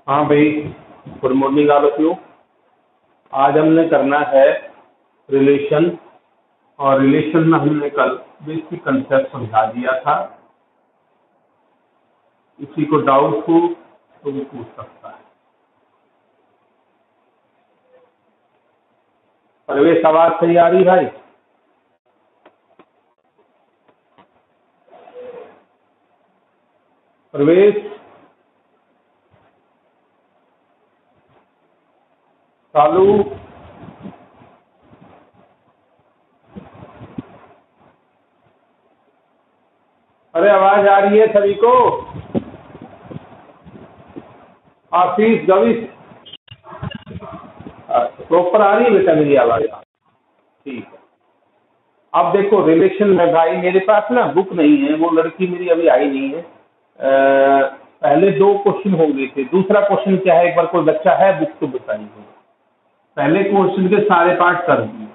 हाँ भाई, good morning all of you. आज हमने करना है रिलेशन, और रिलेशन में हमने कल बेसिक कंसेप्ट समझा दिया था। किसी को डाउट हो तो वो पूछ सकता है। परवेश, आवाज सही आ रही भाई? परवेश, चालू। अरे आवाज आ रही है सभी को? आशीष, गविश, प्रॉपर आ रही है बेटा मेरी आवाज? ठीक है। अब देखो, रिलेशन में भाई मेरे पास ना बुक नहीं है, वो लड़की मेरी अभी आई नहीं है। पहले दो क्वेश्चन हो गए थे, दूसरा क्वेश्चन क्या है, एक बार कोई बच्चा है बुक तो बताइए। पहले क्वेश्चन के सारे पार्ट कर दिए।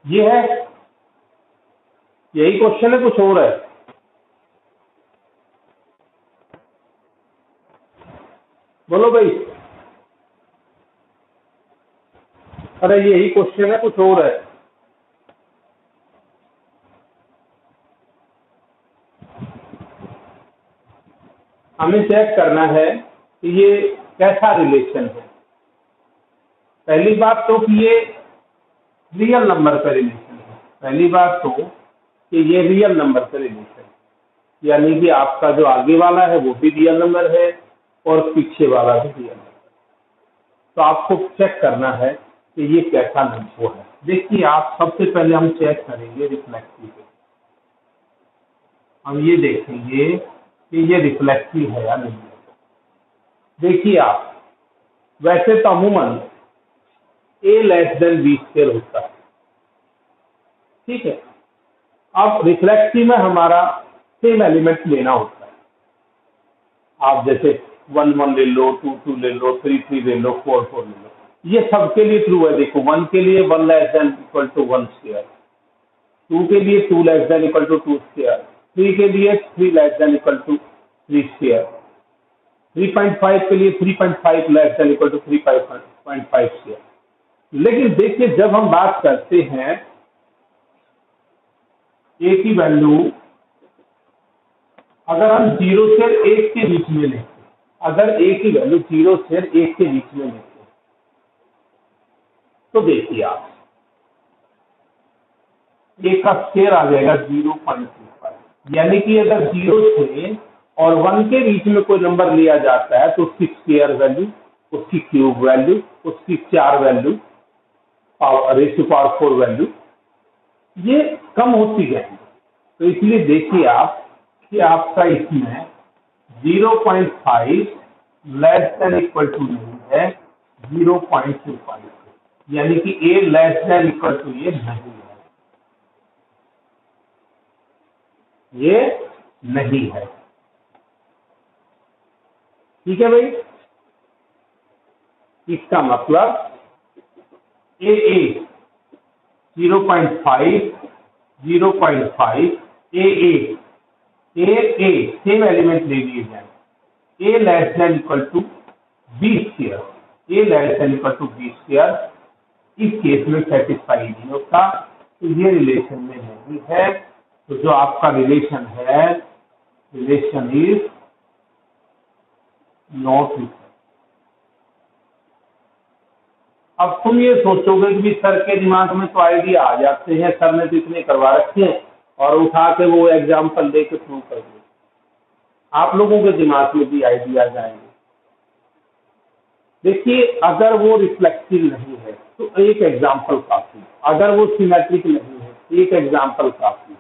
ये है, यही क्वेश्चन है, कुछ और है? बोलो भाई। अरे यही क्वेश्चन है, कुछ और है? हमें चेक करना है कि ये कैसा रिलेशन है। पहली बात तो कि ये रियल नंबर का रिलेशन है। पहली बात तो कि ये रियल नंबर का रिलेशन है, यानी कि आपका जो आगे वाला है वो भी रियल नंबर है और पीछे वाला भी रियल नंबर। तो आपको चेक करना है कि ये कैसा नंबर है। देखिए, आप सबसे पहले हम चेक करेंगे रिफ्लेक्टिव। हम ये देखेंगे कि ये रिफ्लेक्टिव है या नहीं है। देखिए आप, वैसे तो अमूमन ए लेस देन बी स्क्वायर होता है, ठीक है। अब रिफ्लेक्टिव में हमारा सेम एलिमेंट लेना होता है। आप जैसे 1 1 ले लो, 2 2 ले लो, 3 3 ले लो, 4 4 ले लो। ये सबके लिए ट्रू है। देखो, 1 के लिए 1 less than equal to 1 square, 2 के लिए 2 less than equal to 2 square, 3 के लिए 3 less than equal to 3 square, 3.5 के लिए 3.5 less than equal to 3.5 square. लेकिन देखिए, जब हम बात करते हैं ए की वैल्यू, अगर हम 0 से 1 के बीच में लेते, अगर ए की वैल्यू 0 से 1 के बीच में लेते, तो देखिए आप, ए का स्क्वायर आ जाएगा 0.25। यानी कि अगर 0 से और 1 के बीच में कोई नंबर लिया जाता है तो उसकी स्क्वायर वैल्यू, उसकी क्यूब वैल्यू, उसकी 4 वैल्यू, रेशियो पावर 4 वैल्यू, ये कम होती जाएंगी। तो इसलिए देखिए आप कि आपका इसमें 0.5 लेस देन इक्वल टू नहीं है 0.25, यानी कि A less than equal to ये नहीं है, ये नहीं है। ठीक है भाई, इसका मतलब ए 0.5 0.5 ए सेम एलिमेंट ले लिए जाए, A less than equal to B square, A less than equal to B square, इस केस में सेटिस्फाई नहीं होता, तो ये रिलेशन में नहीं है। तो जो आपका रिलेशन है, रिलेशन इज नॉट इक्वल। अब तुम ये सोचोगे कि सर के दिमाग में तो आइडिया आ जाते हैं, सर ने तो इतने करवा रखे हैं और उठा के वो एग्जाम्पल दे के प्रूव कर दे। आप लोगों के दिमाग में भी आइडिया जाएंगे। देखिए, अगर वो रिफ्लेक्टिव नहीं है तो एक एग्जाम्पल काफी है, अगर वो सिमेट्रिक नहीं है एक एग्जाम्पल काफी है,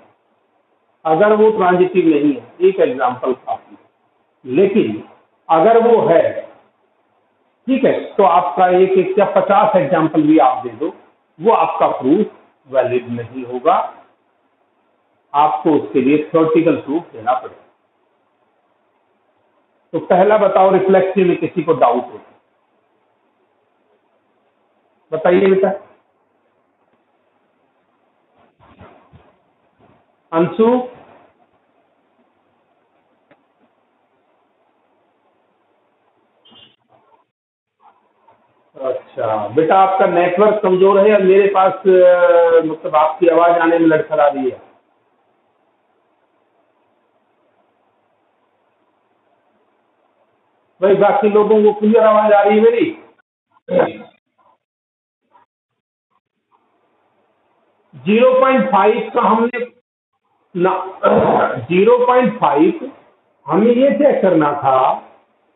अगर वो ट्रांजिटिव नहीं है एक एग्जाम्पल काफी है। लेकिन अगर वो है, ठीक है, तो आपका एक या 50 एग्जाम्पल भी आप दे दो, वो आपका प्रूफ वैलिड नहीं होगा। आपको उसके लिए थ्योरेटिकल प्रूफ देना पड़ेगा। तो पहला बताओ, रिफ्लेक्सिव में किसी को डाउट हो बताइए बेटा। अंशु, अच्छा बेटा, आपका नेटवर्क कमजोर है या मेरे पास मतलब आपकी आवाज आने में लड़खड़ा रही है? भाई बाकी लोगों को क्लियर आवाज आ रही है मेरी? 0.5 का हमने ना 0.5 हमें ये चेक करना था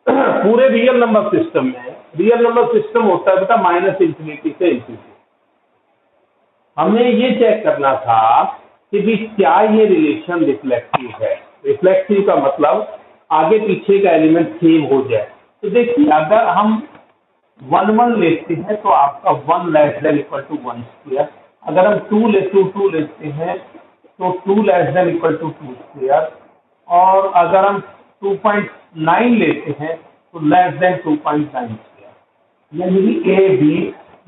पूरे रियल नंबर सिस्टम में। रियल नंबर सिस्टम होता है बेटा माइनस इंफिनिटी से इंफिनिटी। हमें ये चेक करना था कि भी क्या ये रिलेशन रिफ्लेक्सिव है। रिफ्लेक्सिव का मतलब आगे पीछे का एलिमेंट सेम हो जाए। तो देखिए, अगर हम 1 1 लेते हैं तो आपका 1 less than equal to 1 square. अगर हम 2 लेते हैं तो 2 less than equal to 2 square. और अगर हम 2.9 लेते हैं तो लेस देन 2.9 स्क्वायर। यानी कि a b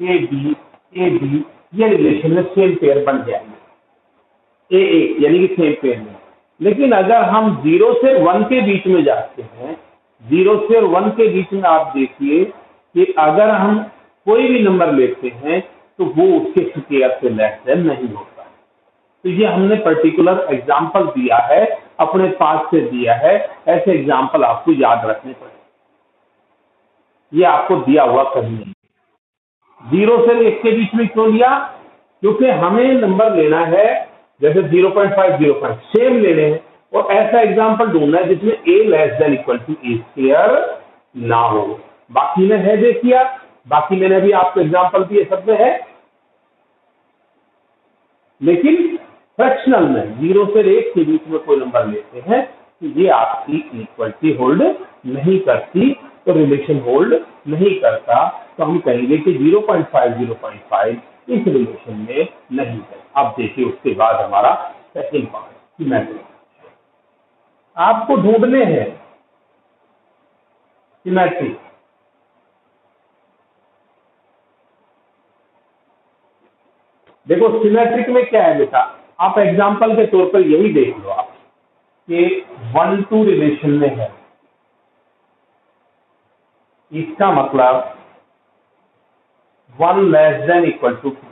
a b a b ये रिलेशन में सेम पेयर बन जाएंगे। ए ए यानी कि सेम पेयर में। लेकिन अगर हम 0 से 1 के बीच में जाते हैं, 0 से 1 के बीच में आप देखिए कि अगर हम कोई भी नंबर लेते हैं तो वो उसके स्क्वायर से लेस देन नहीं होता। तो ये हमने पर्टिकुलर एग्जाम्पल दिया है, अपने पास से दिया है। ऐसे एग्जाम्पल आपको याद रखने पड़े। ये आपको दिया हुआ कहीं नहीं। 0 से 1 के बीच में क्यों लिया? क्योंकि हमें नंबर लेना है जैसे 0.5 0. सेम लेने हैं और ऐसा एग्जाम्पल ढूंढना है जिसमें a less than equal to a square ना हो। बाकी में है देखिए, बाकी मैंने अभी आपको एग्जाम्पल दिए सब में है। लेकिन फ्रैक्शनल में 0 से 1 के बीच में कोई नंबर लेते हैं तो ये आपकी इक्वलिटी होल्ड नहीं करती, तो रिलेशन होल्ड नहीं करता। तो हम कहेंगे कि 0.5 0.5 इस रिलेशन में नहीं है। अब देखिए उसके बाद हमारा सेकंड पार्ट सिमेट्री। आपको ढूंढने हैं सिमेट्री। देखो सिमेट्रिक में क्या है बेटा, आप एग्जांपल के तौर पर यही देख लो आप कि 1 2 रिलेशन में है। इसका मतलब 1 लेस देन इक्वल टू 2।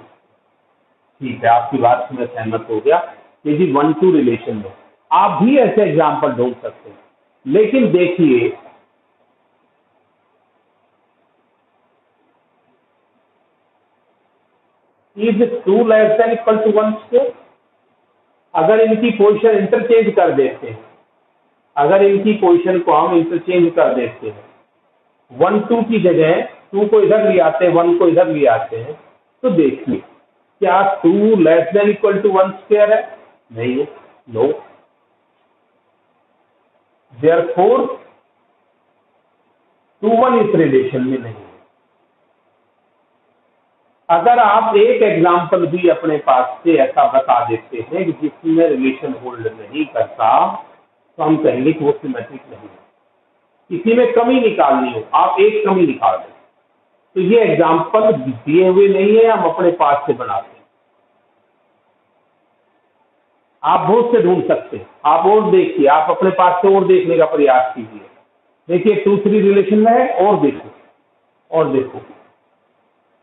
ठीक है, आपकी बात से मैं सहमत हो गया कि जी 1 2 रिलेशन में आप भी ऐसे एग्जांपल ढूंढ सकते हैं। लेकिन देखिए is 2 less than equal to 1 square. अगर इनकी पोजीशन इंटरचेंज कर देते हैं, अगर इनकी पोजीशन को हम इंटरचेंज कर देते हैं, 1 2 की जगह 2 को इधर ले आते हैं, 1 को इधर ले आते हैं, तो देखिए क्या 2 less than equal to 1 square है? नहीं है, नो। देयरफॉर 2 1 इस रिलेशन में नहीं है। अगर आप एक एग्जांपल भी अपने पास से ऐसा बता देते हैं कि जिसमें रिलेशन होल्ड नहीं करता, तो हम कहेंगे कि वो सिमेट्रिक नहीं है। किसी में कमी निकालनी हो, आप एक कमी निकाल दें, तो ये एग्जाम्पल दिए हुए नहीं है, हम अपने पास से बनाते हैं। आप बहुत से ढूंढ सकते हैं। आप और देखिए, आप अपने पास से और देखने का प्रयास कीजिए। देखिए 2 3 रिलेशन में है, और देखो और देखो।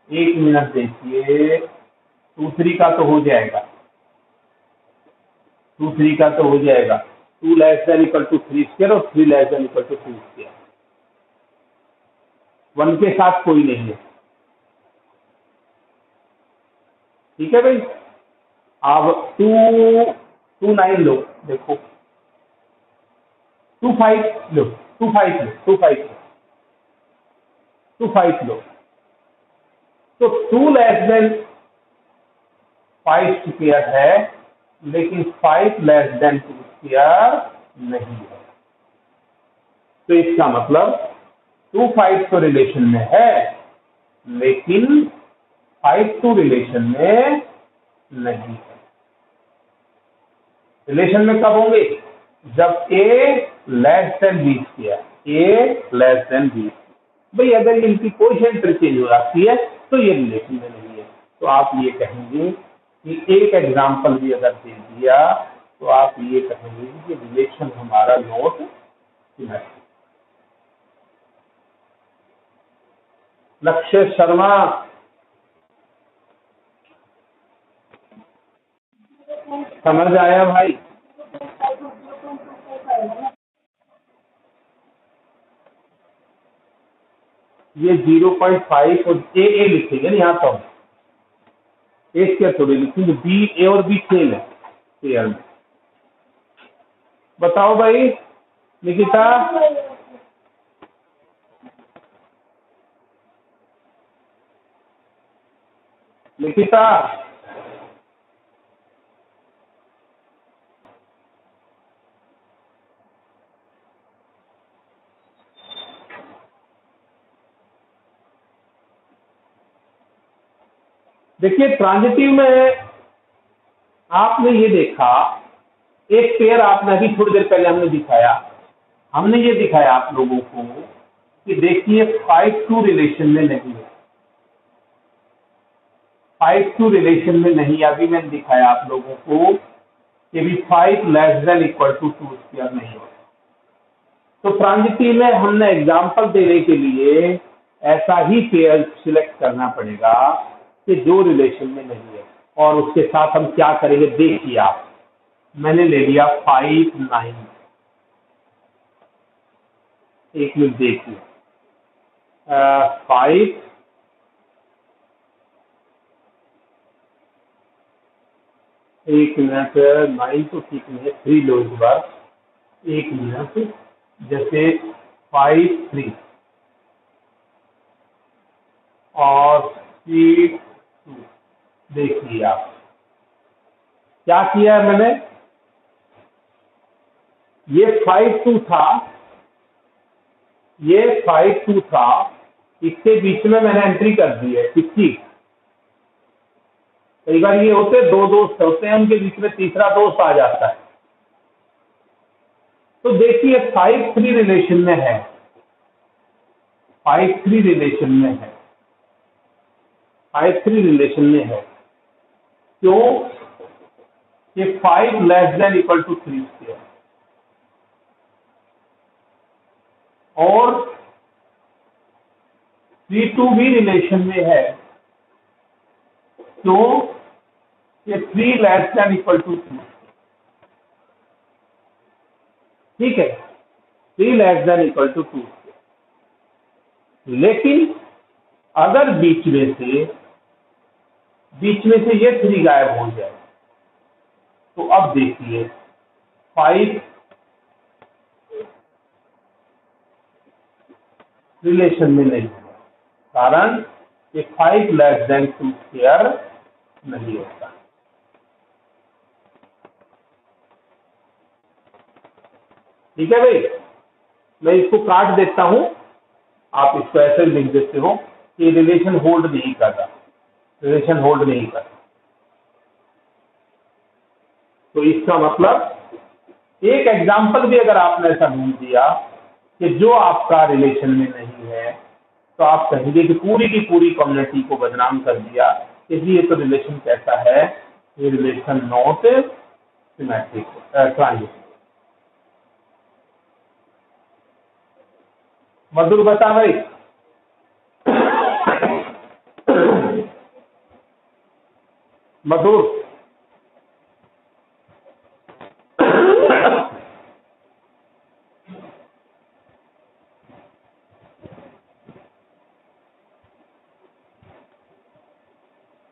1 मिनट देखिए, 2 3 का तो हो जाएगा, 2 3 का तो हो जाएगा। 2 less than equal to 3 square और 3 less than equal to 2 square. 1 के साथ कोई नहीं है। ठीक है भाई। अब 2 9 लो, देखो 2 5 लो, 2 5 लो, 2 5 लो, 2 5 लो। तो 2 लेस देन 5 स्क्वायर है, लेकिन 5 लेस देन 2 स्क्वायर नहीं है। तो इसका मतलब 2 5 तो रिलेशन में है, लेकिन 5 2 रिलेशन में नहीं है। रिलेशन में कब होंगे? जब a less than b square, A less than b. भाई अगर इनकी कोई इंटरचेंज हो जाती है तो ये रिलेशन में नहीं है। तो आप ये कहेंगे कि एक एग्जाम्पल भी अगर दे दिया तो आप ये कहेंगे कि रिलेशन हमारा नॉट सिमेट्रिक। लक्ष्य शर्मा, समझ आया भाई? ये 0.5 और ए लिखेंगे ना यहाँ तो ए स्क्वायर थोड़ी लिखेंगे, बी ए और बी सेम है पेयर में। बताओ भाई निकिता, निकिता देखिए ट्रांजिटिव में आपने ये देखा, एक पेयर आपने अभी थोड़ी देर पहले हमने दिखाया, हमने ये दिखाया आप लोगों को कि देखिए 5-2 रिलेशन में नहीं है, 5-2 रिलेशन में नहीं। अभी मैंने दिखाया आप लोगों को कि भी 5 less than equal to 2 square नहीं होता। तो ट्रांजिटिव में हमने एग्जाम्पल देने के लिए ऐसा ही पेयर सिलेक्ट करना पड़ेगा कि जो रिलेशन में नहीं है। और उसके साथ हम क्या करेंगे देखिए आप, मैंने ले लिया 5 9, एक मिनट देखिए 5 एक मिनट 9 तो ठीक नहीं है, 3 लो इस बार, एक मिनट, जैसे 5 3 और 3 2। देखिए आप क्या किया है मैंने, ये 5-2 था, ये 5-2 था, इसके बीच में मैंने एंट्री कर दी है किसकी। कई बार ये होते दो दोस्त होते हैं, उनके बीच में तीसरा दोस्त आ जाता है। तो देखिए 5-3 रिलेशन में है, 5-3 रिलेशन में है, 5-3 रिलेशन में है। क्यों? कि 5 less than equal to 3 square और 3-2 भी रिलेशन में है। क्यों? कि 3 लेस देन इक्वल टू 2। ठीक है, 3 लेस देन इक्वल टू 2। लेकिन अगर बीच में से ये 3 गायब हो जाए तो अब देखिए 5 रिलेशन में नहीं है, कारण कि 5 लेस देन 2 स्क्वायर नहीं होता। ठीक है भाई, मैं इसको काट देता हूं, आप इसको ऐसे लिख देते हो कि रिलेशन होल्ड नहीं कर रहा, रिलेशन होल्ड नहीं कर रहा। तो इसका मतलब एक एग्जाम्पल भी अगर आपने ऐसा ढूंढ दिया कि जो आपका रिलेशन में नहीं है, तो आप कहेंगे कि पूरी की पूरी कम्युनिटी को बदनाम कर दिया कि ये तो रिलेशन कैसा है, ये रिलेशन नॉट सिमेट्रिक ट्रांजिटिव। मधुर बता भाई। मधुर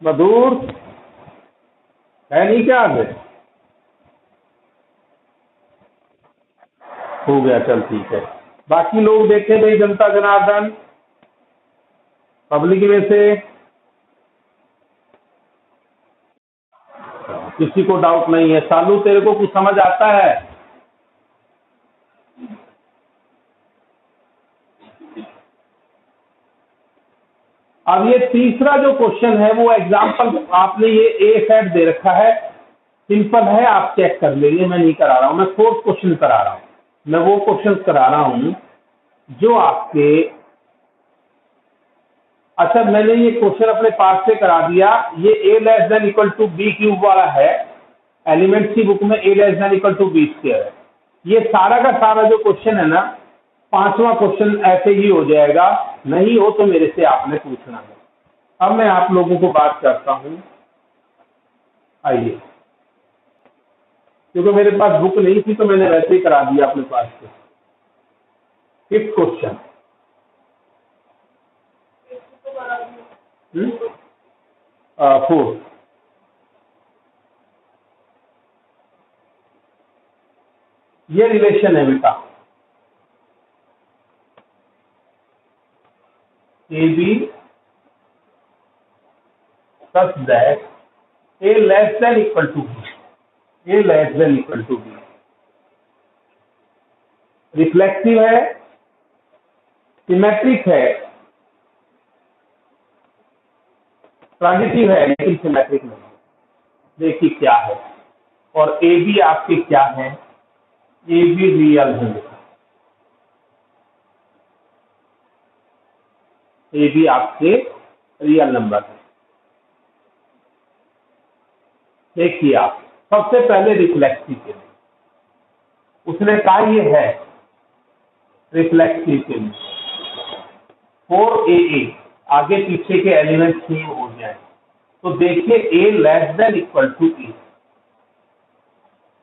मधुर है नहीं क्या? आगे हो गया, चल ठीक है। बाकी लोग देखे भाई, जनता जनार्दन पब्लिक में से किसी को डाउट नहीं है? सालू तेरे को कुछ समझ आता है? अब ये तीसरा जो क्वेश्चन है वो एग्जाम्पल आपने ये ए सेट दे रखा है, सिंपल है, आप चेक कर लीजिए, मैं नहीं करा रहा हूं, मैं फोर्थ क्वेश्चन करा रहा हूं। मैं वो क्वेश्चन करा रहा हूं जो आपके, अच्छा मैंने ये क्वेश्चन अपने पास से करा दिया, ये a less than equal to b cube वाला है, एलिमेंट्स की बुक में a less than equal to B square है। ये सारा का सारा जो क्वेश्चन है ना, 5वां क्वेश्चन ऐसे ही हो जाएगा, नहीं हो तो मेरे से आपने पूछना है। अब मैं आप लोगों को बात करता हूं, आइए, क्योंकि मेरे पास बुक नहीं थी तो मैंने वैसे ही करा दिया अपने पास से। 5th क्वेश्चन, फोर्थ, ये रिलेशन है बेटा, a b such that a less than equal to b, a less than equal to b, reflexive है, सिमेट्रिक है, ट्रांजिटिव है लेकिन सिमेट्रिक नहीं है। देखिए क्या है, और ए बी आपके क्या है, ए बी रियल है, ए बी आपके रियल नंबर है। देखिए आप, सबसे पहले रिफ्लेक्सिव के लिए उसने कहा ये है रिफ्लेक्सिव के लिए 4a आगे पीछे के एलिमेंट सेम हो जाए, तो देखिए a less than equal to A,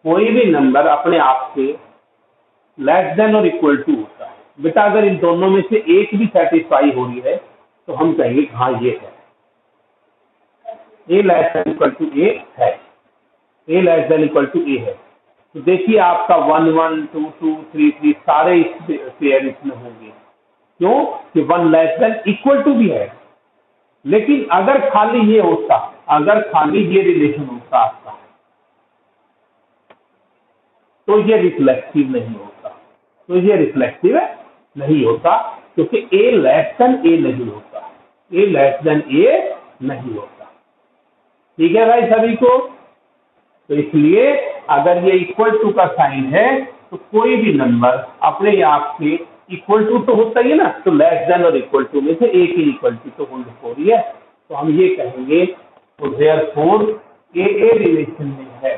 कोई भी नंबर अपने आप से लेस देन और इक्वल टू होता है बेटा। अगर इन दोनों में से एक भी सेटिस्फाई हो रही है तो हम कहेंगे हाँ ये है, a less than equal to A है, a less than equal to A है। तो देखिए आपका 1 1 2 2 3 3 सारे पेयर इसमें होंगे, क्यों कि 1 लेस देन इक्वल टू भी है। लेकिन अगर खाली ये होता, अगर खाली ये रिलेशन होता आपका, तो ये रिफ्लेक्सिव नहीं होता, तो ये रिफ्लेक्सिव नहीं होता, क्योंकि ए लेस देन ए नहीं होता, ए लेस देन ए नहीं होता। ठीक है भाई सभी को। तो इसलिए अगर ये इक्वल टू का साइन है तो कोई भी नंबर अपने आप से इक्वल टू तो होता ही है ना, तो लेस देन और इक्वल टू में से एक ही इक्वल टू तो होल्ड हो रही है, तो हम ये कहेंगे तो देयरफॉर ए रिलेशन में है,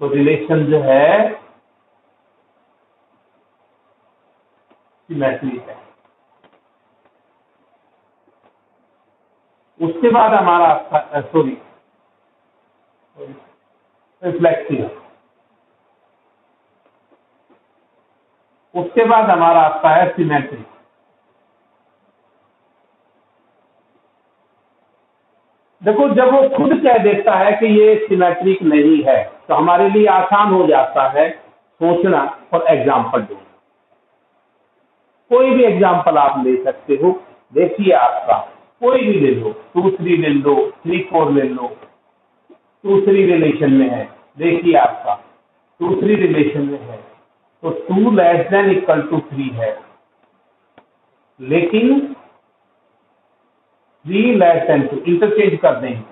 तो रिलेशन जो है सिमेट्रिक है। उसके बाद हमारा सॉरी रिफ्लेक्सिव, उसके बाद हमारा आता है सिमेट्रिक। देखो जब वो खुद कह देता है कि ये सिमेट्रिक नहीं है तो हमारे लिए आसान हो जाता है सोचना और एग्जाम्पल ढूंढना। कोई भी एग्जाम्पल आप ले सकते हो। देखिए आपका कोई भी ले लो, 2 3 ले लो, 3 4 ले लो, 2 3 रिलेशन में है। देखिए आपका 2 3 रिलेशन में है तो 2 लेस देन इक्वल टू 3 है, लेकिन 3 लेस देन 2 इंटरचेंज कर देंगे,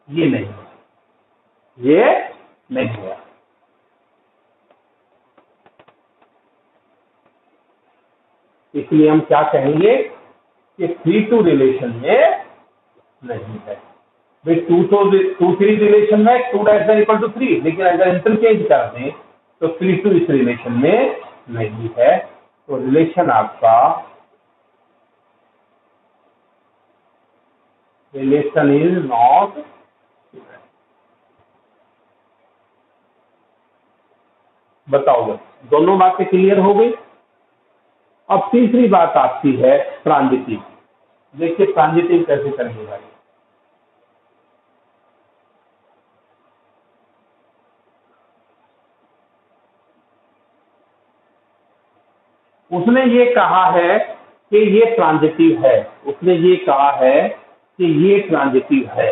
ये नहीं, ये नहीं है। इसलिए हम क्या कहेंगे कि 3 2 रिलेशन में नहीं है। भाई 2 3 रिलेशन में 2 लेस देन इक्वल टू 3, लेकिन अगर इंटरचेंज कर दें तो 3 2 इस रिलेशन में नहीं है। तो रिलेशन आपका रिलेशन इज नॉट। बताओ दोनों बातें क्लियर हो गई। अब तीसरी बात आती है ट्रांजिटिव। देखिए ट्रांजिटिव कैसे करेंगे भाई। उसने ये कहा है कि ये ट्रांजिटिव है, उसने ये कहा है कि ये ट्रांजिटिव है।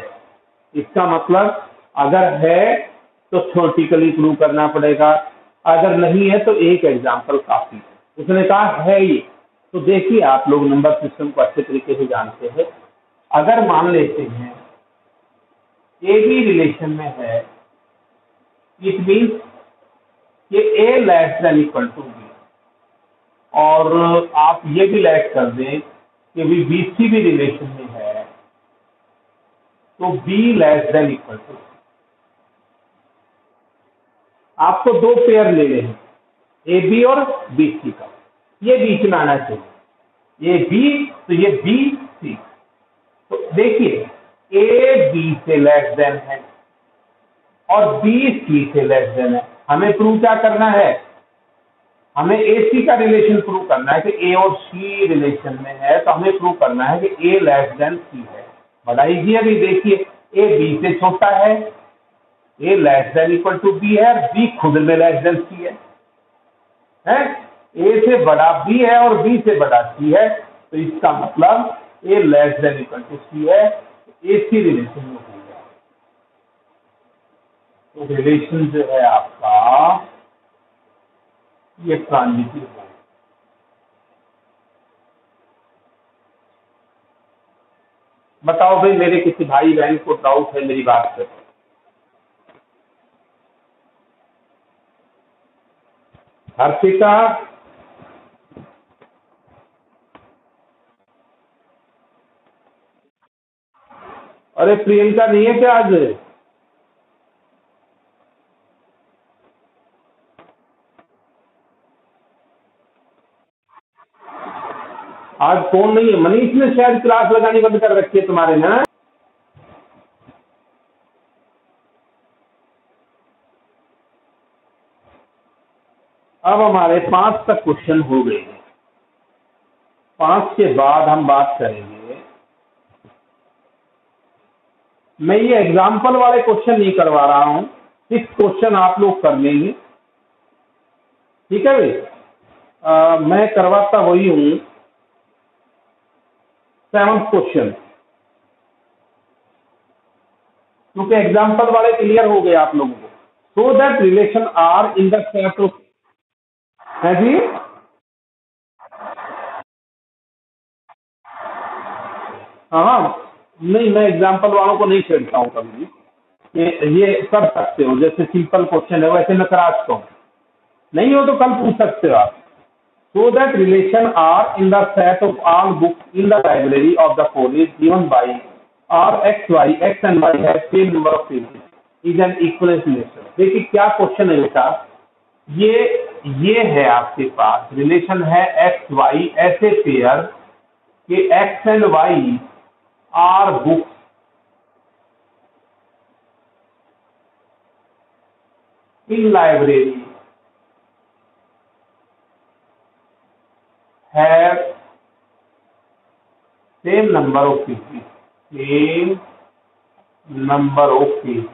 इसका मतलब अगर है तो थ्योरेटिकली प्रूव करना पड़ेगा, अगर नहीं है तो एक एग्जांपल काफी है। उसने कहा है ये, तो देखिए आप लोग नंबर सिस्टम को अच्छे तरीके से जानते हैं। अगर मान लेते हैं ए बी रिलेशन में है इट मीन्स कि A less than equal to B, और आप ये भी लेट कर दें कि भी बीसी भी रिलेशन में है तो b less than equal to, आपको दो पेयर लेने हैं ए बी और बी सी का, ये बीच में आना चाहिए, ये बी तो ये बी सी। तो देखिए ए बी से लेस देन है और बी सी से लेस देन है, हमें प्रूव क्या करना है, हमें ए सी का रिलेशन प्रूव करना है कि ए और सी रिलेशन में है, तो हमें प्रूव करना है कि ए लेस देन सी है। बड़ा इजी है, अभी देखिए ए बी से छोटा है, A less than equal to B है, बी खुद में लेस देन सी है, ए से बड़ा बी है और बी से बड़ा सी है, तो इसका मतलब ए लेस देन इक्वल टू सी है, ए सी रिलेशन में हो गया। तो रिलेशन जो है आपका ये ट्रांजिटिव है। बताओ भाई, मेरे किसी भाई बहन को डाउट है मेरी बात पे? हर्षिता, अरे प्रियंका नहीं है क्या आज? आज कौन नहीं है? मनीष ने शायद क्लास लगानी बंद कर रखी है तुम्हारे में। अब हमारे 5 तक क्वेश्चन हो गए हैं, 5 के बाद हम बात करेंगे। मैं ये एग्जाम्पल वाले क्वेश्चन नहीं करवा रहा हूं, 6 क्वेश्चन आप लोग कर लेंगे, ठीक है भाई? मैं करवाता वही हूं 7th क्वेश्चन, क्योंकि एग्जाम्पल वाले क्लियर हो गए आप लोगों को। So that relation are in the set of, है जी? हाँ, नहीं मैं एग्जाम्पल वालों को नहीं छेड़ता हूँ कभी भी, ये कर सकते हो, जैसे सिंपल क्वेश्चन है वैसे मैं करा सकता हूँ, नहीं हो तो कल पूछ सकते हो आप। So that relation R in the set of all books in the library of the college given by R x y, x and y have same number of pages is an equivalence relation। देखिए क्या question है बेटा, ये है आपके पास relation है x y ऐसे पेयर कि x and y are books in library have same number of pages, same number of pages।